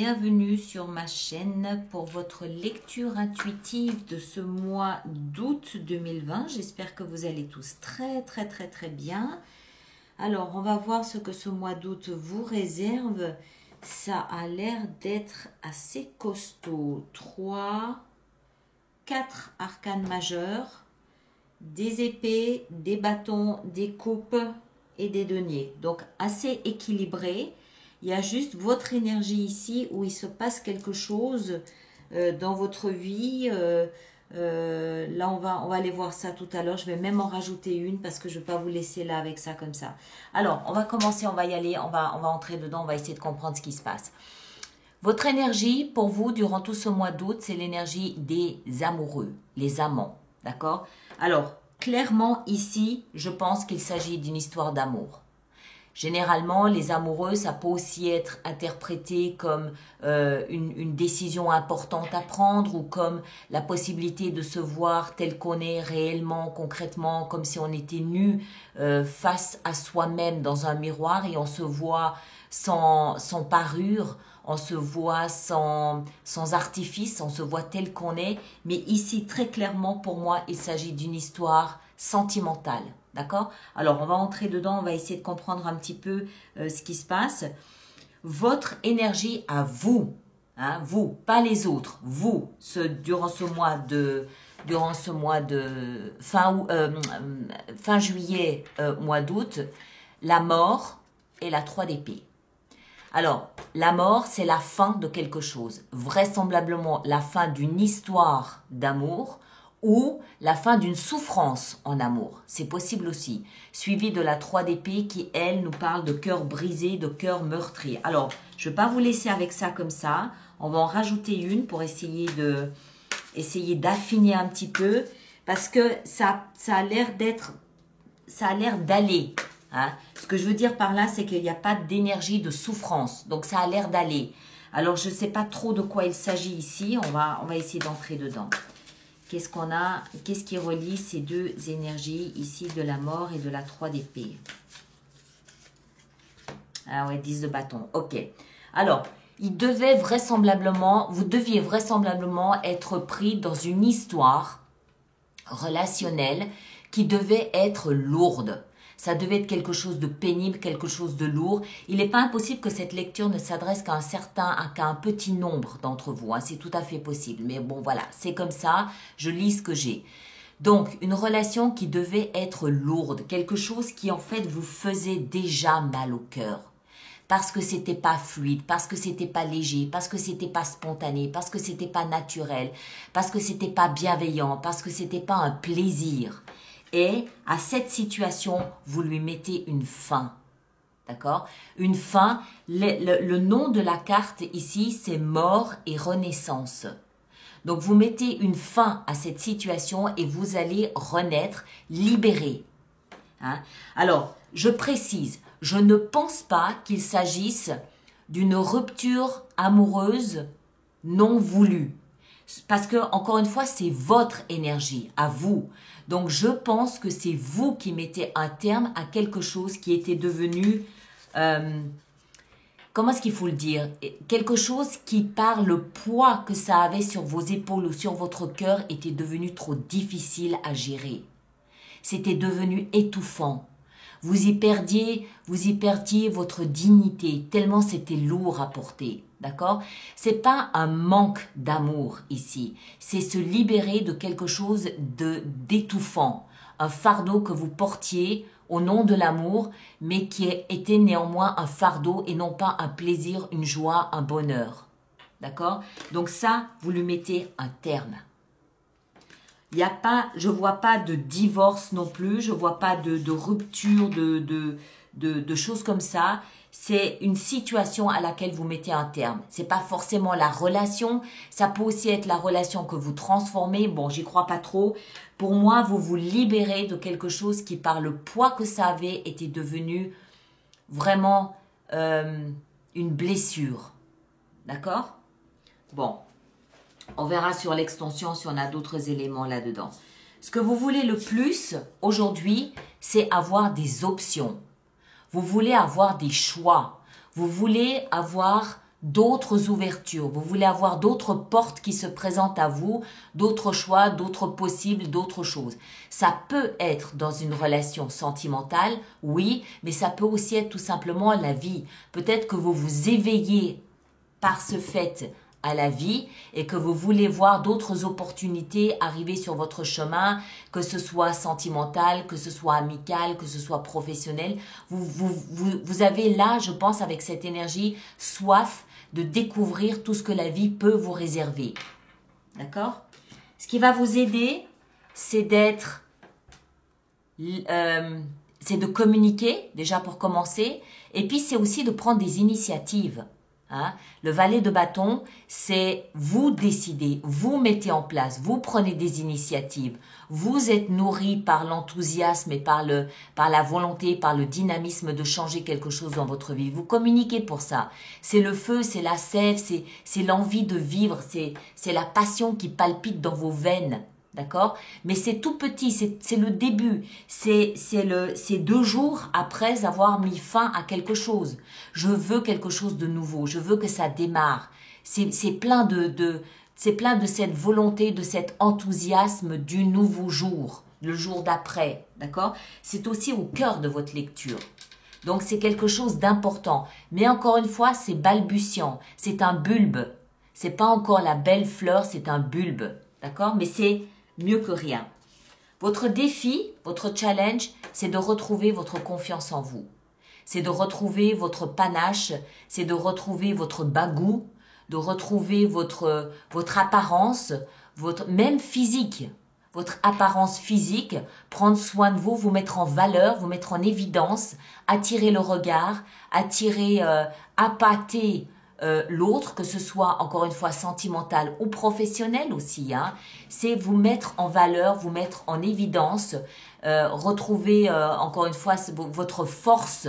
bienvenue sur ma chaîne pour votre lecture intuitive de ce mois d'août 2020. J'espère que vous allez tous très bien. Alors, on va voir ce que ce mois d'août vous réserve. Ça a l'air d'être assez costaud. 4 arcanes majeurs, des épées, des bâtons, des coupes et des deniers. Donc, assez équilibré. Il y a juste votre énergie ici où il se passe quelque chose dans votre vie. Là, on va aller voir ça tout à l'heure. Je vais même en rajouter une parce que je ne vais pas vous laisser là avec ça comme ça. Alors, on va commencer, on va y aller, on va entrer dedans, on va essayer de comprendre ce qui se passe. Votre énergie, pour vous, durant tout ce mois d'août, c'est l'énergie des amoureux, les amants. D'accord? Alors, clairement, ici, je pense qu'il s'agit d'une histoire d'amour. Généralement, les amoureux, ça peut aussi être interprété comme une décision importante à prendre ou comme la possibilité de se voir tel qu'on est réellement, concrètement, comme si on était nu face à soi-même dans un miroir et on se voit sans parure, on se voit sans artifice, on se voit tel qu'on est. Mais ici, très clairement, pour moi, il s'agit d'une histoire sentimentale. D'accord? Alors, on va entrer dedans, on va essayer de comprendre un petit peu ce qui se passe. Votre énergie à vous, hein, vous, pas les autres, vous, durant ce mois de fin juillet, mois d'août, la mort et la 3 d'épée. Alors, la mort, c'est la fin de quelque chose. Vraisemblablement, la fin d'une histoire d'amour ou la fin d'une souffrance en amour. C'est possible aussi. Suivi de la 3 d'épée qui, elle, nous parle de cœur brisé, de cœur meurtri. Alors, je ne vais pas vous laisser avec ça comme ça. On va en rajouter une pour essayer d'affiner un petit peu. Parce que ça a l'air d'aller. Hein. Ce que je veux dire par là, c'est qu'il n'y a pas d'énergie de souffrance. Donc, ça a l'air d'aller. Alors, je ne sais pas trop de quoi il s'agit ici. On va essayer d'entrer dedans. Qu'est-ce qu'on a? Qu'est-ce qui relie ces deux énergies ici de la mort et de la 3 d'épée? Ah ouais, 10 de bâton. Ok. Alors, vous deviez vraisemblablement être pris dans une histoire relationnelle qui devait être lourde. Ça devait être quelque chose de pénible, quelque chose de lourd. Il n'est pas impossible que cette lecture ne s'adresse qu'à un petit nombre d'entre vous. Hein. C'est tout à fait possible. Mais bon, voilà, c'est comme ça. Je lis ce que j'ai. Donc, une relation qui devait être lourde. Quelque chose qui, en fait, vous faisait déjà mal au cœur. Parce que c'était pas fluide, parce que c'était pas léger, parce que c'était pas spontané, parce que c'était pas naturel, parce que c'était pas bienveillant, parce que c'était pas un plaisir. Et à cette situation, vous lui mettez une fin. D'accord? Une fin, le nom de la carte ici, c'est mort et renaissance. Donc, vous mettez une fin à cette situation et vous allez renaître, libéré. Hein? Alors, je précise, je ne pense pas qu'il s'agisse d'une rupture amoureuse non voulue. Parce que, encore une fois, c'est votre énergie, à vous. Donc, je pense que c'est vous qui mettez un terme à quelque chose qui était devenu, comment est-ce qu'il faut le dire? Quelque chose qui, par le poids que ça avait sur vos épaules ou sur votre cœur, était devenu trop difficile à gérer. C'était devenu étouffant. Vous y perdiez votre dignité, tellement c'était lourd à porter, d'accord? C'est pas un manque d'amour ici, c'est se libérer de quelque chose d'étouffant, un fardeau que vous portiez au nom de l'amour, mais qui était néanmoins un fardeau et non pas un plaisir, une joie, un bonheur, d'accord? Donc ça, vous lui mettez un terme. Je vois pas de divorce non plus, je vois pas de rupture, de choses comme ça. C'est une situation à laquelle vous mettez un terme. C'est pas forcément la relation, ça peut aussi être la relation que vous transformez. Bon, j'y crois pas trop. Pour moi, vous vous libérez de quelque chose qui, par le poids que ça avait, était devenu vraiment une blessure. D'accord? Bon. On verra sur l'extension si on a d'autres éléments là-dedans. Ce que vous voulez le plus aujourd'hui, c'est avoir des options. Vous voulez avoir des choix. Vous voulez avoir d'autres ouvertures, vous voulez avoir d'autres portes qui se présentent à vous, d'autres choix, d'autres possibles, d'autres choses. Ça peut être dans une relation sentimentale, oui, mais ça peut aussi être tout simplement la vie. Peut-être que vous vous éveillez par ce fait à la vie et que vous voulez voir d'autres opportunités arriver sur votre chemin, que ce soit sentimental, que ce soit amical, que ce soit professionnel. Vous avez là, je pense, avec cette énergie, soif de découvrir tout ce que la vie peut vous réserver. D'accord? Ce qui va vous aider, c'est c'est de communiquer, déjà pour commencer, et puis c'est aussi de prendre des initiatives. Hein? Le valet de bâton, c'est vous décidez, vous mettez en place, vous prenez des initiatives, vous êtes nourri par l'enthousiasme et par la volonté, par le dynamisme de changer quelque chose dans votre vie. Vous communiquez pour ça. C'est le feu, c'est la sève, c'est l'envie de vivre, c'est la passion qui palpite dans vos veines. D'accord? Mais c'est tout petit, c'est le début, c'est 2 jours après avoir mis fin à quelque chose. Je veux quelque chose de nouveau, je veux que ça démarre. C'est plein c'est plein de cette volonté, de cet enthousiasme du nouveau jour, le jour d'après. D'accord? C'est aussi au cœur de votre lecture. Donc c'est quelque chose d'important. Mais encore une fois, c'est balbutiant, c'est un bulbe. C'est pas encore la belle fleur, c'est un bulbe. D'accord? Mais c'est mieux que rien. Votre défi, votre challenge, c'est de retrouver votre confiance en vous. C'est de retrouver votre panache, c'est de retrouver votre bagou, de retrouver votre apparence, même physique, votre apparence physique, prendre soin de vous, vous mettre en valeur, vous mettre en évidence, attirer le regard, appâter l'autre, que ce soit encore une fois sentimental ou professionnel aussi, hein, c'est vous mettre en valeur, vous mettre en évidence, retrouver encore une fois votre force.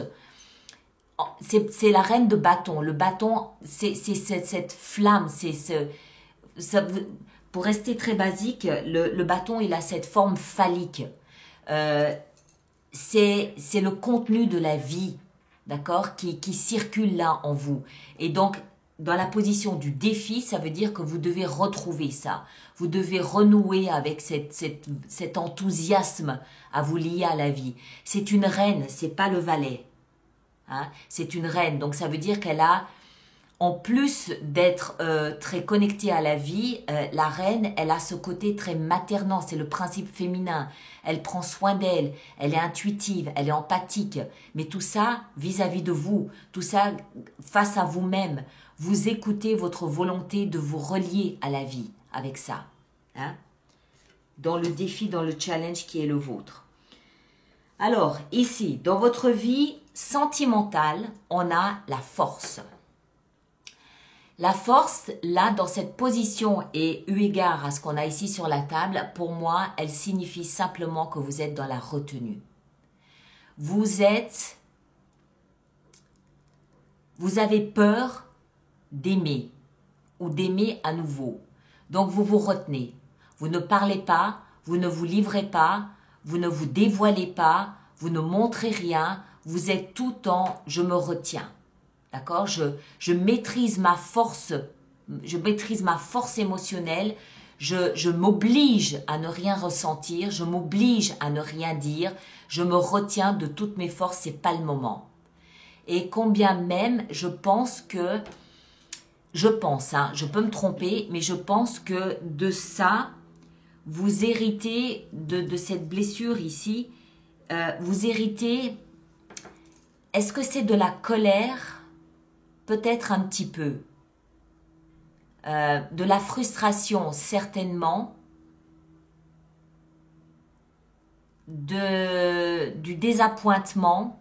C'est la reine de bâton. Le bâton, c'est cette flamme, pour rester très basique, le bâton, il a cette forme phallique. C'est le contenu de la vie. D'accord, qui circule là en vous. Et donc, dans la position du défi, ça veut dire que vous devez retrouver ça. Vous devez renouer avec cet enthousiasme à vous lier à la vie. C'est une reine, c'est pas le valet. Hein? C'est une reine, donc ça veut dire qu'elle a, en plus d'être très connectée à la vie, la reine, elle a ce côté très maternant, c'est le principe féminin. Elle prend soin d'elle, elle est intuitive, elle est empathique. Mais tout ça vis-à-vis de vous, tout ça face à vous-même. Vous écoutez votre volonté de vous relier à la vie avec ça. Hein? Dans le défi, dans le challenge qui est le vôtre. Alors, ici, dans votre vie sentimentale, on a la force. La force, là, dans cette position et eu égard à ce qu'on a ici sur la table, pour moi, elle signifie simplement que vous êtes dans la retenue. Vous avez peur d'aimer ou d'aimer à nouveau. Donc, vous vous retenez. Vous ne parlez pas, vous ne vous livrez pas, vous ne vous dévoilez pas, vous ne montrez rien, vous êtes tout en « je me retiens ». D'accord, je maîtrise ma force émotionnelle, je m'oblige à ne rien ressentir, je m'oblige à ne rien dire, je me retiens de toutes mes forces, c'est pas le moment. Et combien même je pense, hein, je peux me tromper, mais je pense que de ça, vous héritez de cette blessure ici, vous héritez, est-ce que c'est de la colère ? Peut-être un petit peu. De la frustration, certainement. Du désappointement.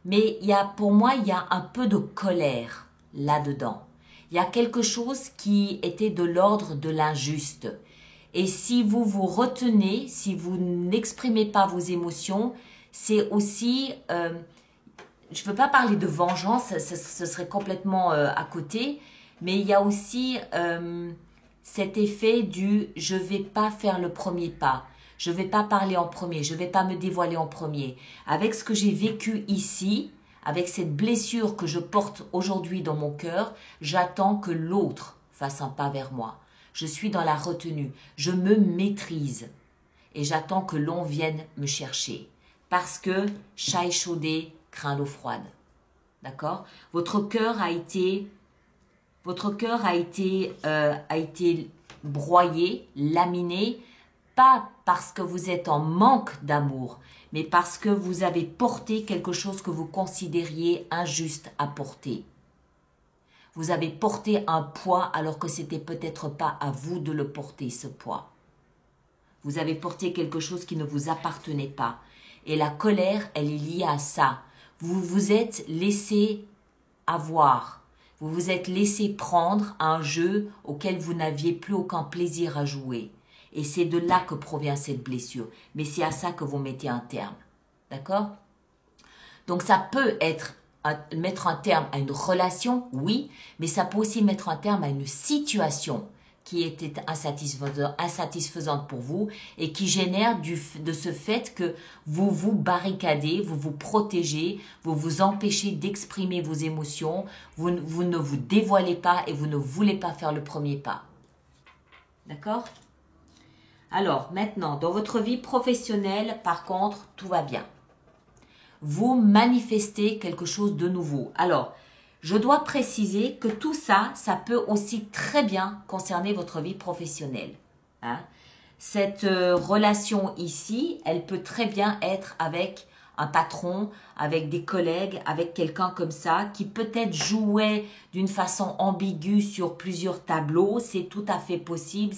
Mais pour moi, il y a un peu de colère là-dedans. Il y a quelque chose qui était de l'ordre de l'injuste. Et si vous vous retenez, si vous n'exprimez pas vos émotions, c'est aussi... je ne veux pas parler de vengeance, ce serait complètement à côté, mais il y a aussi cet effet du « je ne vais pas faire le premier pas ». Je ne vais pas parler en premier, je ne vais pas me dévoiler en premier. Avec ce que j'ai vécu ici, avec cette blessure que je porte aujourd'hui dans mon cœur, j'attends que l'autre fasse un pas vers moi. Je suis dans la retenue, je me maîtrise et j'attends que l'on vienne me chercher. Parce que chat échaudé craint l'eau froide. D'accord? Votre cœur a été broyé, laminé, pas parce que vous êtes en manque d'amour, mais parce que vous avez porté quelque chose que vous considériez injuste à porter. Vous avez porté un poids alors que c'était peut-être pas à vous de le porter, ce poids. Vous avez porté quelque chose qui ne vous appartenait pas. Et la colère, elle est liée à ça. Vous vous êtes laissé avoir. Vous vous êtes laissé prendre à un jeu auquel vous n'aviez plus aucun plaisir à jouer. Et c'est de là que provient cette blessure. Mais c'est à ça que vous mettez un terme. D'accord? Donc ça peut être mettre un terme à une relation, oui, mais ça peut aussi mettre un terme à une situation qui était insatisfaisante pour vous et qui génère de ce fait que vous vous barricadez, vous vous protégez, vous vous empêchez d'exprimer vos émotions, vous ne vous dévoilez pas et vous ne voulez pas faire le premier pas. D'accord? Alors, maintenant, dans votre vie professionnelle, par contre, tout va bien. Vous manifestez quelque chose de nouveau. Alors, je dois préciser que tout ça, ça peut aussi très bien concerner votre vie professionnelle. Hein? Cette relation ici, elle peut très bien être avec un patron, avec des collègues, avec quelqu'un comme ça, qui peut-être jouait d'une façon ambiguë sur plusieurs tableaux. C'est tout à fait possible.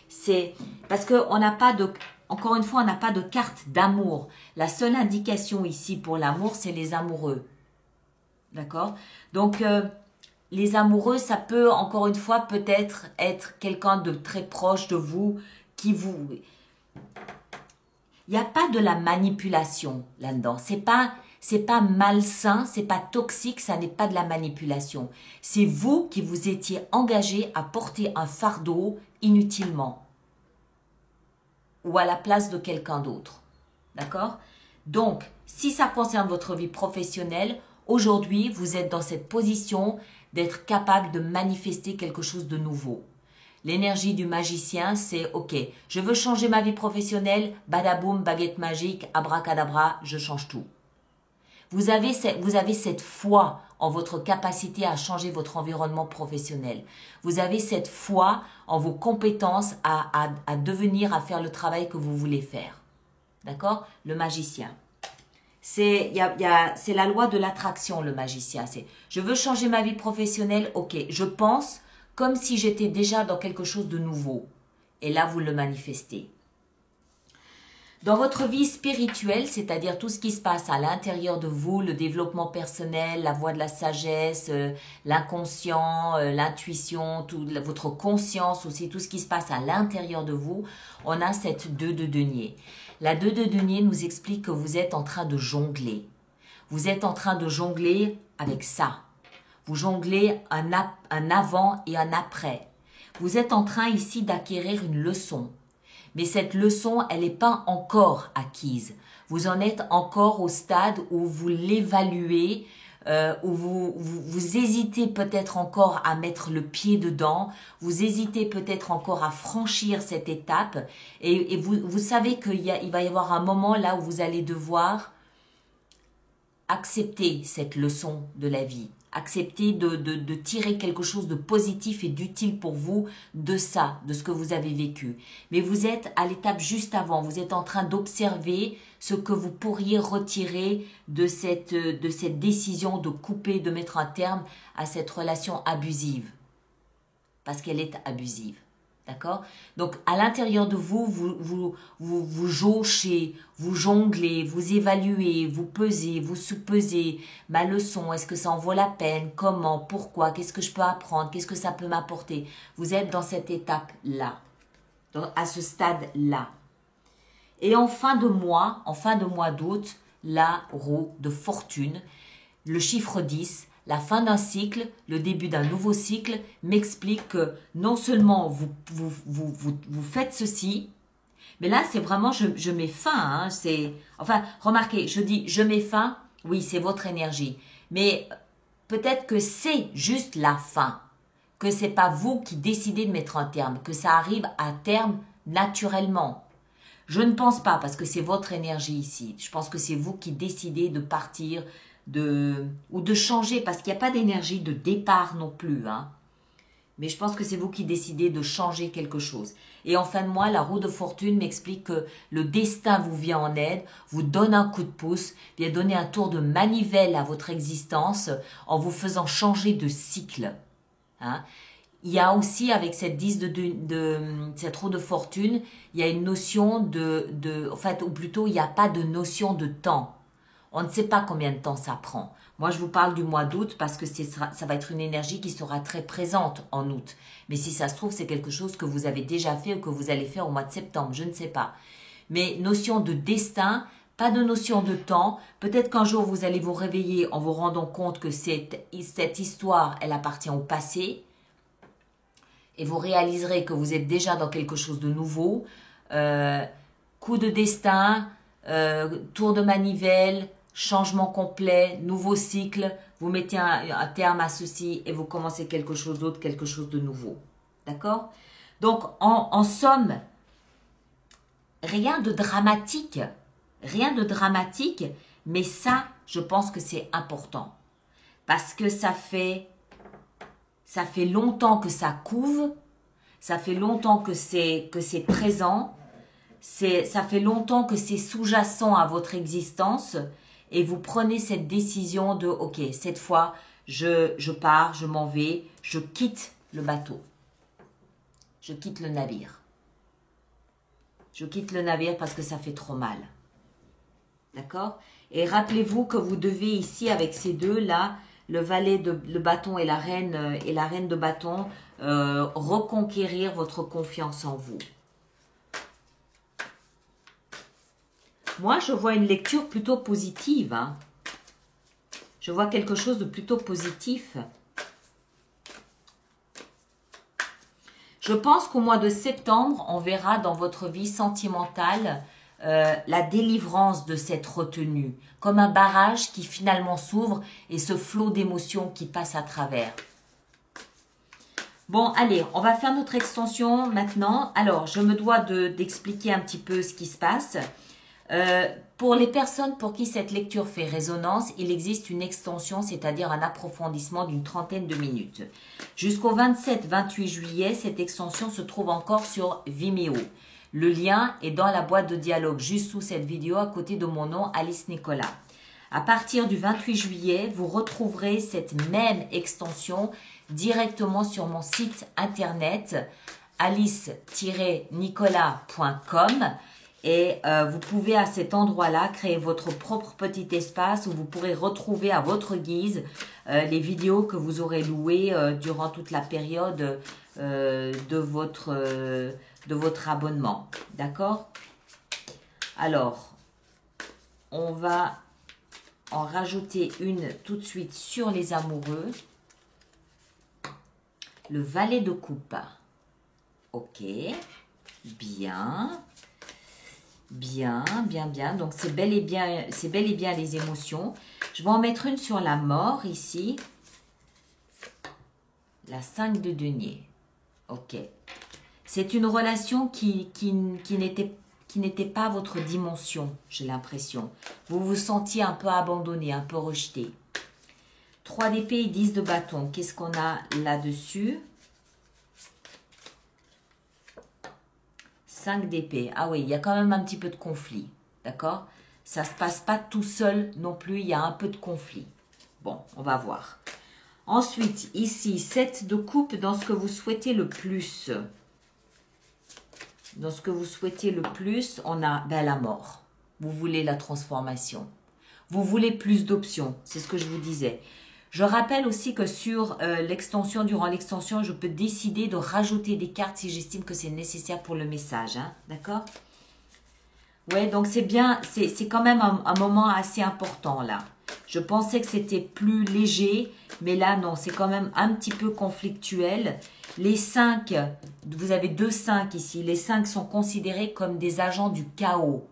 C'est parce qu'on n'a pas de... Encore une fois, on n'a pas de carte d'amour. La seule indication ici pour l'amour, c'est les amoureux. D'accord? Donc, les amoureux, ça peut, encore une fois, peut-être être quelqu'un de très proche de vous, qui vous... Il n'y a pas de la manipulation là-dedans. C'est pas malsain, c'est pas toxique, ça n'est pas de la manipulation. C'est vous qui vous étiez engagé à porter un fardeau inutilement. Ou à la place de quelqu'un d'autre. D'accord? Donc, si ça concerne votre vie professionnelle, aujourd'hui, vous êtes dans cette position d'être capable de manifester quelque chose de nouveau. L'énergie du magicien, c'est « Ok, je veux changer ma vie professionnelle, badaboum, baguette magique, abracadabra, je change tout. » Vous avez cette foi en votre capacité à changer votre environnement professionnel. Vous avez cette foi en vos compétences à devenir, à faire le travail que vous voulez faire. D'accord? Le magicien. C'est la loi de l'attraction, le magicien. C'est je veux changer ma vie professionnelle, ok, je pense comme si j'étais déjà dans quelque chose de nouveau. Et là, vous le manifestez. Dans votre vie spirituelle, c'est-à-dire tout ce qui se passe à l'intérieur de vous, le développement personnel, la voie de la sagesse, l'inconscient, l'intuition, votre conscience aussi, tout ce qui se passe à l'intérieur de vous, on a cette 2 de denier. La 2 de denier nous explique que vous êtes en train de jongler. Vous êtes en train de jongler avec ça. Vous jonglez un avant et un après. Vous êtes en train ici d'acquérir une leçon. Mais cette leçon, elle n'est pas encore acquise. Vous en êtes encore au stade où vous l'évaluez, où vous hésitez peut-être encore à mettre le pied dedans, vous hésitez peut-être encore à franchir cette étape et vous savez qu'il va y avoir un moment là où vous allez devoir accepter cette leçon de la vie. Accepter de tirer quelque chose de positif et d'utile pour vous de ça, de ce que vous avez vécu. Mais vous êtes à l'étape juste avant, vous êtes en train d'observer ce que vous pourriez retirer de cette décision de couper, de mettre un terme à cette relation abusive. Parce qu'elle est abusive. D'accord? Donc, à l'intérieur de vous, vous jauchez, vous jonglez, vous évaluez, vous pesez, vous sous-pesez. Ma leçon, est-ce que ça en vaut la peine? Comment? Pourquoi? Qu'est-ce que je peux apprendre? Qu'est-ce que ça peut m'apporter? Vous êtes dans cette étape-là, à ce stade-là. Et en fin de mois d'août, la roue de fortune, le chiffre 10, la fin d'un cycle, le début d'un nouveau cycle m'explique que non seulement vous faites ceci, mais là c'est vraiment je mets fin. Hein, remarquez, je dis je mets fin, Oui, c'est votre énergie. Mais peut-être que c'est juste la fin. Que c'est pas vous qui décidez de mettre un terme. Que ça arrive à terme naturellement. Je ne pense pas parce que c'est votre énergie ici. Je pense que c'est vous qui décidez de partir ou de changer parce qu'il n'y a pas d'énergie de départ non plus. Hein. Mais je pense que c'est vous qui décidez de changer quelque chose. Et en fin de mois, la roue de fortune m'explique que le destin vous vient en aide, vous donne un coup de pouce, vient donner un tour de manivelle à votre existence en vous faisant changer de cycle. Hein. Il y a aussi avec cette 10 cette roue de fortune, il y a une notion en fait, ou plutôt il n'y a pas de notion de temps. On ne sait pas combien de temps ça prend. Moi, je vous parle du mois d'août parce que ça va être une énergie qui sera très présente en août. Mais si ça se trouve, c'est quelque chose que vous avez déjà fait ou que vous allez faire au mois de septembre, je ne sais pas. Mais notion de destin, pas de notion de temps. Peut-être qu'un jour, vous allez vous réveiller en vous rendant compte que cette histoire, elle appartient au passé. Et vous réaliserez que vous êtes déjà dans quelque chose de nouveau. Coup de destin, tour de manivelle, changement complet, nouveau cycle, vous mettez un terme à ceci et vous commencez quelque chose d'autre, quelque chose de nouveau. D'accord? Donc, en somme, rien de dramatique, mais ça, je pense que c'est important. Parce que ça fait longtemps que ça couve, ça fait longtemps que c'est présent, ça fait longtemps que c'est sous-jacent à votre existence et vous prenez cette décision de ok, cette fois je pars, je m'en vais, je quitte le bateau, je quitte le navire. Je quitte le navire parce que ça fait trop mal. D'accord? Et rappelez-vous que vous devez ici avec ces deux là, le valet de bâton et la reine de bâton, reconquérir votre confiance en vous. Moi, je vois une lecture plutôt positive. Hein. Je vois quelque chose de plutôt positif. Je pense qu'au mois de septembre, on verra dans votre vie sentimentale la délivrance de cette retenue, comme un barrage qui finalement s'ouvre et ce flot d'émotions qui passe à travers. Bon, allez, on va faire notre extension maintenant. Alors, je me dois d'expliquer un petit peu ce qui se passe. Pour les personnes pour qui cette lecture fait résonance, il existe une extension, c'est-à-dire un approfondissement d'une trentaine de minutes. Jusqu'au 27-28 juillet, cette extension se trouve encore sur Vimeo. Le lien est dans la boîte de dialogue juste sous cette vidéo à côté de mon nom, Alice Nicolas. À partir du 28 juillet, vous retrouverez cette même extension directement sur mon site internet alice-nicolas.com. Et vous pouvez à cet endroit-là créer votre propre petit espace où vous pourrez retrouver à votre guise les vidéos que vous aurez louées durant toute la période de votre abonnement. D'accord? Alors, on va en rajouter une tout de suite sur les amoureux. Le valet de coupe. Ok, bien. Bien. Donc, c'est bel et bien les émotions. Je vais en mettre une sur la mort ici. La 5 de denier. Ok. C'est une relation qui n'était pas votre dimension, j'ai l'impression. Vous vous sentiez un peu abandonné, un peu rejeté. 3 d'épée et 10 de bâton. Qu'est-ce qu'on a là-dessus? 5 d'épée. Ah oui, il y a quand même un petit peu de conflit. D'accord? Ça ne se passe pas tout seul non plus. Il y a un peu de conflit. Bon, on va voir. Ensuite, ici, 7 de coupe dans ce que vous souhaitez le plus. Dans ce que vous souhaitez le plus, on a la mort. Vous voulez la transformation. Vous voulez plus d'options. C'est ce que je vous disais. Je rappelle aussi que sur l'extension, durant l'extension, je peux décider de rajouter des cartes si j'estime que c'est nécessaire pour le message. Hein, d'accord? Ouais, donc c'est bien, c'est quand même un moment assez important là. Je pensais que c'était plus léger, mais là non, c'est quand même un petit peu conflictuel. Les 5, vous avez 2 5 ici, les 5 sont considérés comme des agents du chaos.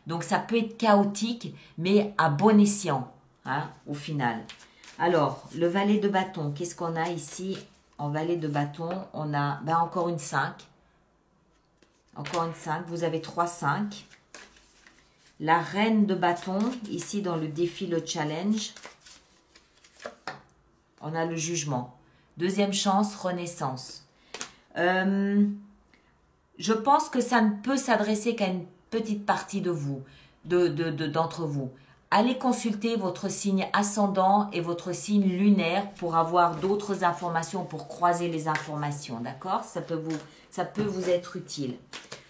Donc ça peut être chaotique, mais à bon escient. hein, au final. Alors, le valet de bâton, qu'est-ce qu'on a ici? En valet de bâton, on a encore une 5. Encore une 5, vous avez 3 5. La reine de bâton, ici dans le défi, le challenge, on a le jugement. Deuxième chance, renaissance. Je pense que ça ne peut s'adresser qu'à une petite partie de vous, d'entre vous. Allez consulter votre signe ascendant et votre signe lunaire pour avoir d'autres informations, pour croiser les informations, d'accord? Ça peut vous être utile.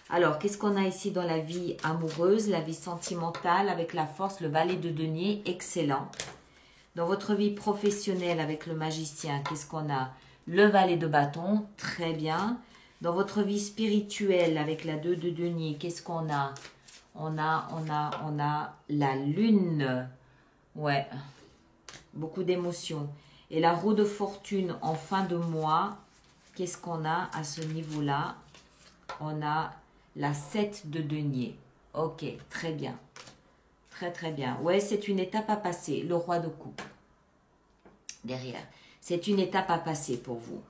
Alors, qu'est-ce qu'on a ici dans la vie amoureuse, la vie sentimentale avec la force, le valet de denier, excellent. Dans votre vie professionnelle avec le magicien, qu'est-ce qu'on a? Le valet de bâton, très bien. Dans votre vie spirituelle avec la 2 de denier, qu'est-ce qu'on a? On a la lune. Ouais, beaucoup d'émotions. Et la roue de fortune en fin de mois, qu'est-ce qu'on a à ce niveau-là? On a la 7 de denier. Ok, très bien. Très, très bien. Ouais, c'est une étape à passer. Le roi de coupe. Derrière. C'est une étape à passer pour vous.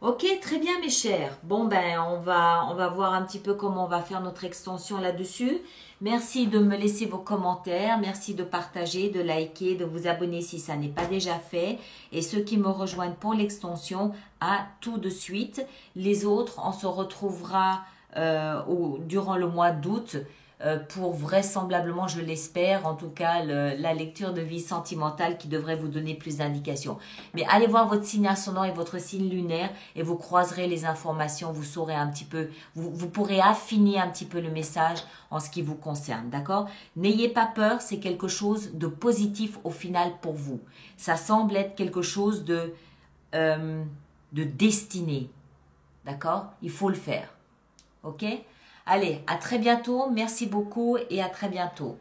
Ok, très bien mes chers. Bon, on va voir un petit peu comment on va faire notre extension là-dessus. Merci de me laisser vos commentaires. Merci de partager, de liker, de vous abonner si ça n'est pas déjà fait. Et ceux qui me rejoignent pour l'extension, à tout de suite. Les autres, on se retrouvera durant le mois d'août pour vraisemblablement, je l'espère, en tout cas, la lecture de vie sentimentale qui devrait vous donner plus d'indications. Mais allez voir votre signe ascendant et votre signe lunaire et vous croiserez les informations, vous saurez un petit peu, vous pourrez affiner un petit peu le message en ce qui vous concerne, d'accord? N'ayez pas peur, c'est quelque chose de positif au final pour vous. Ça semble être quelque chose de destiné, d'accord? Il faut le faire, ok? Allez, à très bientôt, merci beaucoup et à très bientôt.